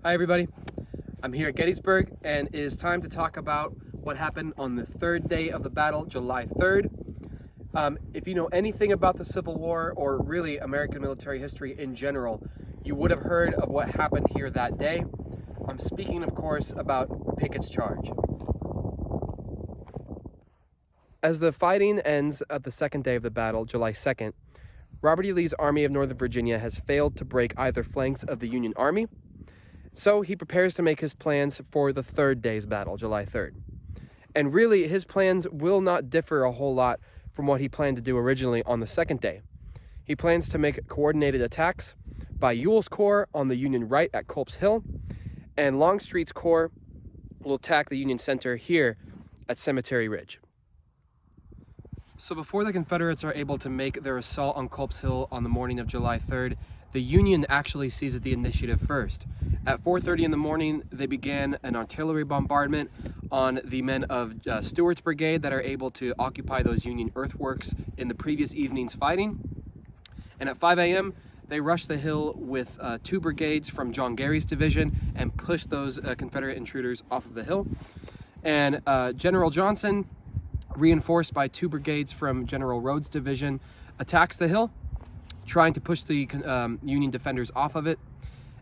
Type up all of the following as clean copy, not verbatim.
Hi everybody, I'm here at Gettysburg and it is time to talk about what happened on the third day of the battle, July 3rd. If you know anything about the Civil War or really American military history in general, you would have heard of what happened here that day. I'm speaking, of course, about Pickett's Charge. As the fighting ends at the second day of the battle, July 2nd, Robert E. Lee's Army of Northern Virginia has failed to break either flanks of the Union Army. So he prepares to make his plans for the third day's battle, July 3rd. And really, his plans will not differ a whole lot from what he planned to do originally on the second day. He plans to make coordinated attacks by Ewell's Corps on the Union right at Culp's Hill, and Longstreet's Corps will attack the Union center here at Cemetery Ridge. So before the Confederates are able to make their assault on Culp's Hill on the morning of July 3rd, the Union actually seizes the initiative first. At 4:30 in the morning, they began an artillery bombardment on the men of Stewart's brigade that are able to occupy those Union earthworks in the previous evening's fighting. And at 5 a.m., they rushed the hill with 2 brigades from John Gary's division and pushed those Confederate intruders off of the hill. And General Johnson, reinforced by 2 brigades from General Rhodes' division, attacks the hill, trying to push the Union defenders off of it.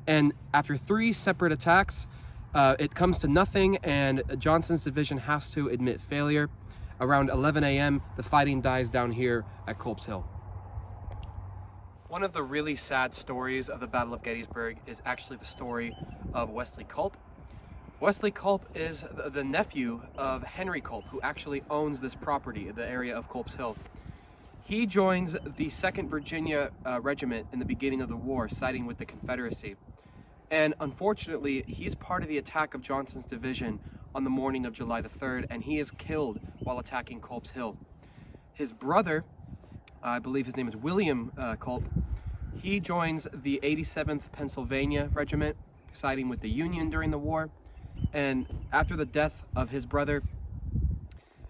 And after 3 separate attacks, it comes to nothing, and Johnson's division has to admit failure. Around 11 a.m., the fighting dies down here at Culp's Hill. One of the really sad stories of the Battle of Gettysburg is actually the story of Wesley Culp. Wesley Culp is the nephew of Henry Culp, who actually owns this property, the area of Culp's Hill. He joins the 2nd Virginia Regiment in the beginning of the war, siding with the Confederacy. And unfortunately, he's part of the attack of Johnson's division on the morning of July the 3rd, and he is killed while attacking Culp's Hill. His brother, I believe his name is William Culp, he joins the 87th Pennsylvania Regiment, siding with the Union during the war. And after the death of his brother,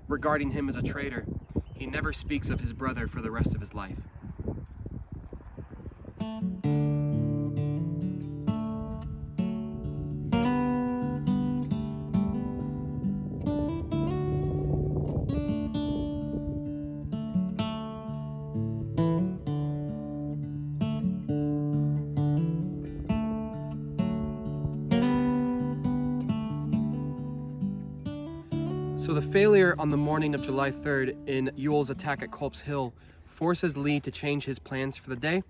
regarding him as a traitor, he never speaks of his brother for the rest of his life. So the failure on the morning of July 3rd in Ewell's attack at Culp's Hill forces Lee to change his plans for the day.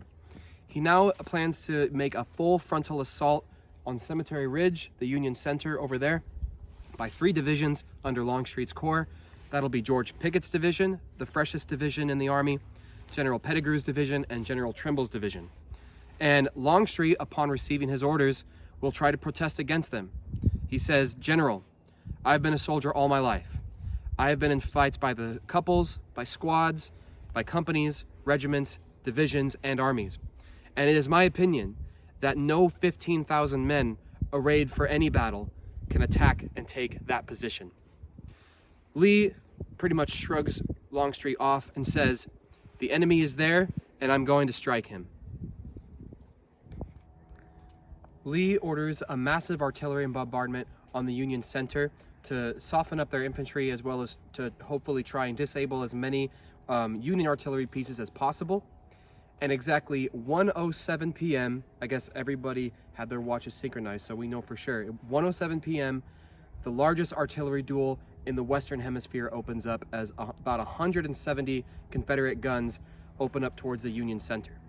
He now plans to make a full frontal assault on Cemetery Ridge, the Union center over there, by 3 divisions under Longstreet's corps. That'll be George Pickett's division, the freshest division in the Army, General Pettigrew's division, and General Trimble's division. And Longstreet, upon receiving his orders, will try to protest against them. He says, "General, I've been a soldier all my life. I have been in fights by the couples, by squads, by companies, regiments, divisions, and armies. And it is my opinion that no 15,000 men arrayed for any battle can attack and take that position." Lee pretty much shrugs Longstreet off and says, "The enemy is there, and I'm going to strike him." Lee orders a massive artillery bombardment on the Union center to soften up their infantry, as well as to hopefully try and disable as many Union artillery pieces as possible. And exactly 1:07 p.m., I guess everybody had their watches synchronized, so we know for sure, 1:07 p.m., the largest artillery duel in the Western Hemisphere opens up as about 170 Confederate guns open up towards the Union center.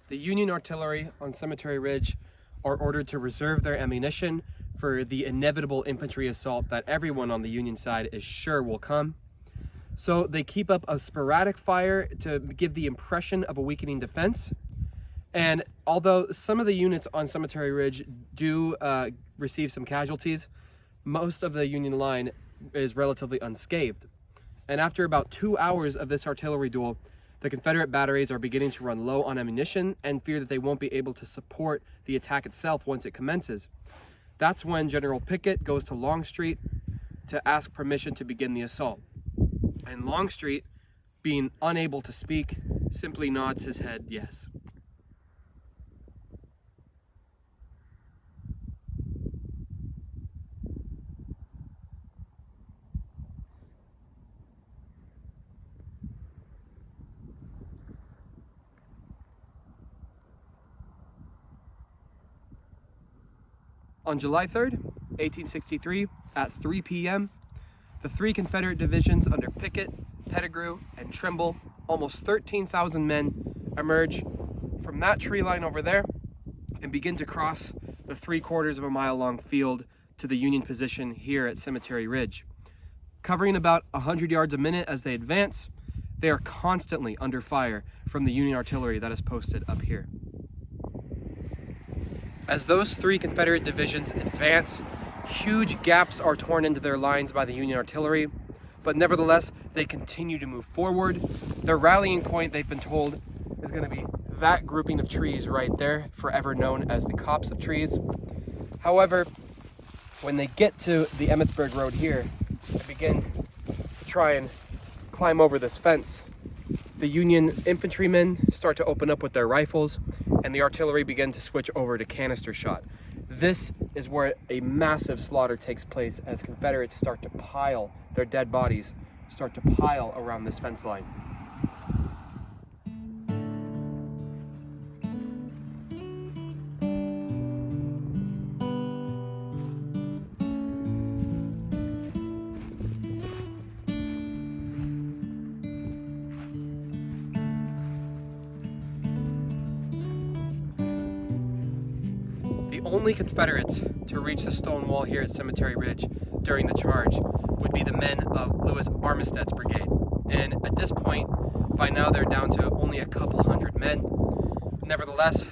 The Union artillery on Cemetery Ridge are ordered to reserve their ammunition for the inevitable infantry assault that everyone on the Union side is sure will come. So they keep up a sporadic fire to give the impression of a weakening defense. And although some of the units on Cemetery Ridge do receive some casualties, most of the Union line is relatively unscathed. And after about 2 hours of this artillery duel, the Confederate batteries are beginning to run low on ammunition and fear that they won't be able to support the attack itself once it commences. That's when General Pickett goes to Longstreet to ask permission to begin the assault. And Longstreet, being unable to speak, simply nods his head yes. On July 3rd, 1863, at 3 p.m., the three Confederate divisions under Pickett, Pettigrew, and Trimble, almost 13,000 men, emerge from that tree line over there and begin to cross the 3/4 of a mile long field to the Union position here at Cemetery Ridge. Covering about 100 yards a minute as they advance, they are constantly under fire from the Union artillery that is posted up here. As those three Confederate divisions advance, huge gaps are torn into their lines by the Union artillery, but nevertheless, they continue to move forward. Their rallying point, they've been told, is going to be that grouping of trees right there, forever known as the copse of trees. However, when they get to the Emmitsburg Road here, they begin to try and climb over this fence. The Union infantrymen start to open up with their rifles, and the artillery begin to switch over to canister shot. This is where a massive slaughter takes place as Confederates start to pile their dead bodies, start to pile around this fence line. The only Confederates to reach the stone wall here at Cemetery Ridge during the charge would be the men of Lewis Armistead's brigade. And at this point, by now they're down to only a couple hundred men. Nevertheless,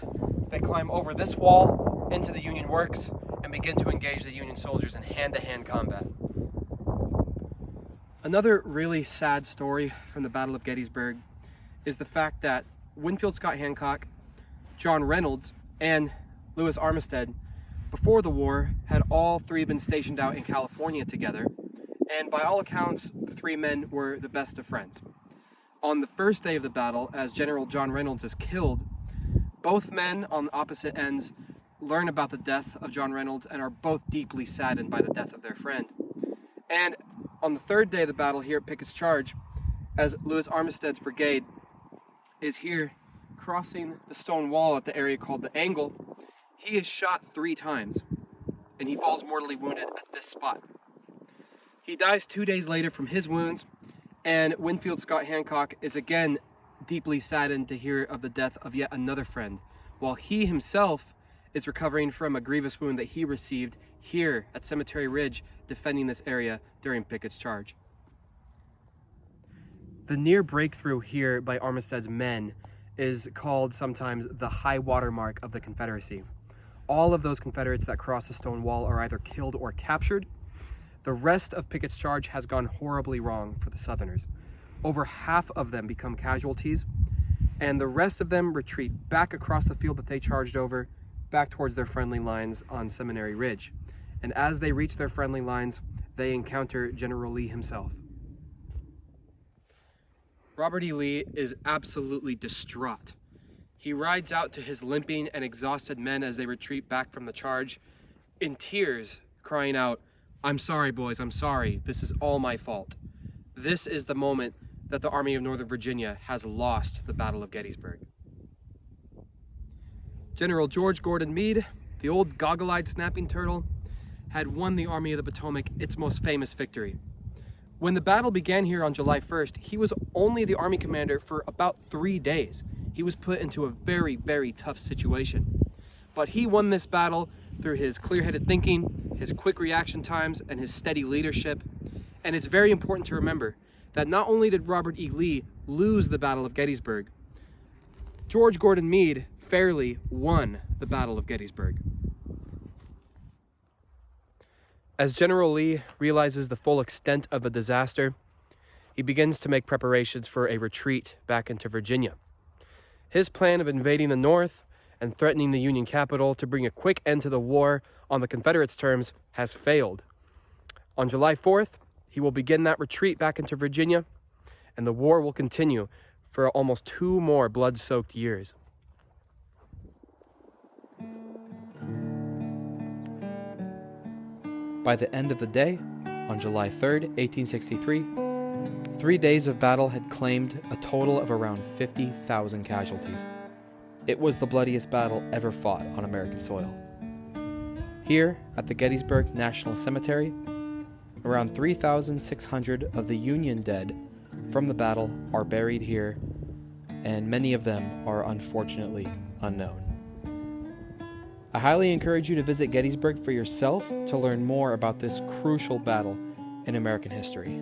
they climb over this wall into the Union works and begin to engage the Union soldiers in hand-to-hand combat. Another really sad story from the Battle of Gettysburg is the fact that Winfield Scott Hancock, John Reynolds, and Lewis Armistead, before the war, had all three been stationed out in California together, and by all accounts, the three men were the best of friends. On the first day of the battle, as General John Reynolds is killed, both men on opposite ends learn about the death of John Reynolds and are both deeply saddened by the death of their friend. And on the third day of the battle here at Pickett's Charge, as Lewis Armistead's brigade is here crossing the stone wall at the area called the Angle, he is shot 3 times, and he falls mortally wounded at this spot. He dies 2 days later from his wounds, and Winfield Scott Hancock is again deeply saddened to hear of the death of yet another friend, while he himself is recovering from a grievous wound that he received here at Cemetery Ridge, defending this area during Pickett's Charge. The near breakthrough here by Armistead's men is called sometimes the high water mark of the Confederacy. All of those Confederates that cross the stone wall are either killed or captured. The rest of Pickett's Charge has gone horribly wrong for the Southerners. Over half of them become casualties, and the rest of them retreat back across the field that they charged over, back towards their friendly lines on Seminary Ridge. And as they reach their friendly lines, they encounter General Lee himself. Robert E. Lee is absolutely distraught. He rides out to his limping and exhausted men as they retreat back from the charge, in tears, crying out, "I'm sorry, boys, I'm sorry. This is all my fault." This is the moment that the Army of Northern Virginia has lost the Battle of Gettysburg. General George Gordon Meade, the old goggle-eyed snapping turtle, had won the Army of the Potomac its most famous victory. When the battle began here on July 1st, he was only the Army commander for about 3 days. He was put into a very, very tough situation. But he won this battle through his clear-headed thinking, his quick reaction times, and his steady leadership. And it's very important to remember that not only did Robert E. Lee lose the Battle of Gettysburg, George Gordon Meade fairly won the Battle of Gettysburg. As General Lee realizes the full extent of the disaster, he begins to make preparations for a retreat back into Virginia. His plan of invading the North and threatening the Union capital to bring a quick end to the war on the Confederates' terms has failed. On July 4th, he will begin that retreat back into Virginia, and the war will continue for almost 2 more blood-soaked years. By the end of the day, on July 3rd, 1863, 3 days of battle had claimed a total of around 50,000 casualties. It was the bloodiest battle ever fought on American soil. Here, at the Gettysburg National Cemetery, around 3,600 of the Union dead from the battle are buried here, and many of them are unfortunately unknown. I highly encourage you to visit Gettysburg for yourself to learn more about this crucial battle in American history.